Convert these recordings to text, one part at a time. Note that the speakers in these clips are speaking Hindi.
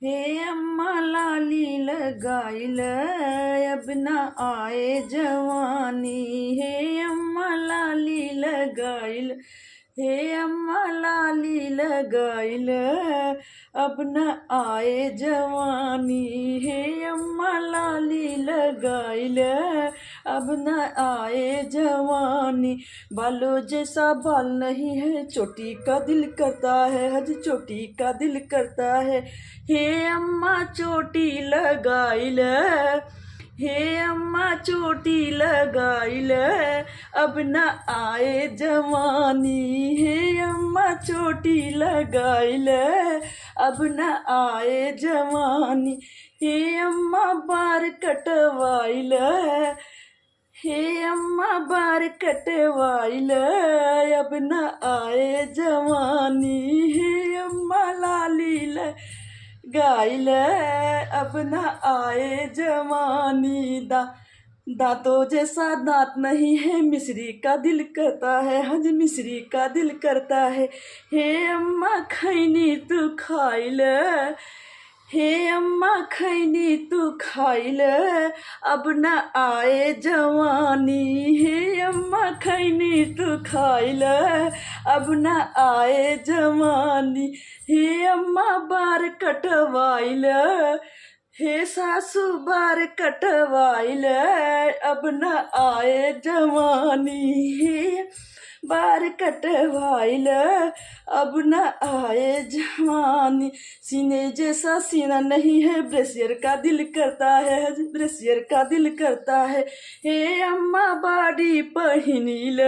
हे अम्मा लाली लगाइल अब न आए जवानी। हे अम्मा लाली लगाइल, हे अम्मा लाली लगाइल अब न आए जवानी। हे अम्मा लाली लगाइल अब न आए जवानी। बालों जैसा बाल नहीं है, चोटी का दिल करता है, हज चोटी का दिल करता है। हे अम्मा चोटी लगाइल, हे अम्मा चोटी लगाइल अब न आए जवानी। हे अम्मा चोटी लगाइल अब न आए जवानी। हे अम्मा बार कटवाइल, हे अम्मा बार कटवाइल अब न आए जवानी। हे अम्मा लाली लगाइल अब न आए जवानी। दांतों जैसा दांत नहीं है, मिश्री का दिल करता है, हज मिश्री का दिल करता है। हे अम्मा खैनी तू खाइल, हे अम्मा खैनी तू खाइल अब न आए जवानी। हे अम्मा खैनी तू खाइल अब न आए जवानी। हे अम्मा बार कटवाइल, हे सासू बार कटवाइल अब न आए जवानी। हे बार कटवाइल अब न आए जवानी। सीने जैसा सीना नहीं है, ब्रेसियर का दिल करता है, ब्रेसियर का दिल करता है। हे अम्मा बाड़ी पहिनिल,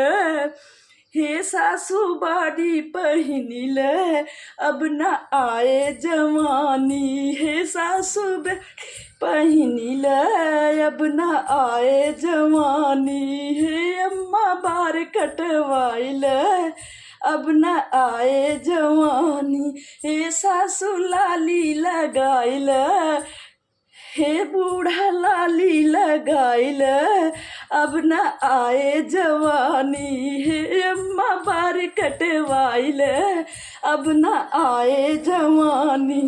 हे सासू बाड़ी पहिनिल अब न आए जवानी। हे सासू पहिनिल अब न आए जवानी। हे अम्मा बार कटवाइल अब न आए जवानी। हे सासू लाली लगाइल, हे बूढ़ा लाली लगाइल अब न आए जवानी। हे अम्मा बार कटवाइल अब न आए जवानी।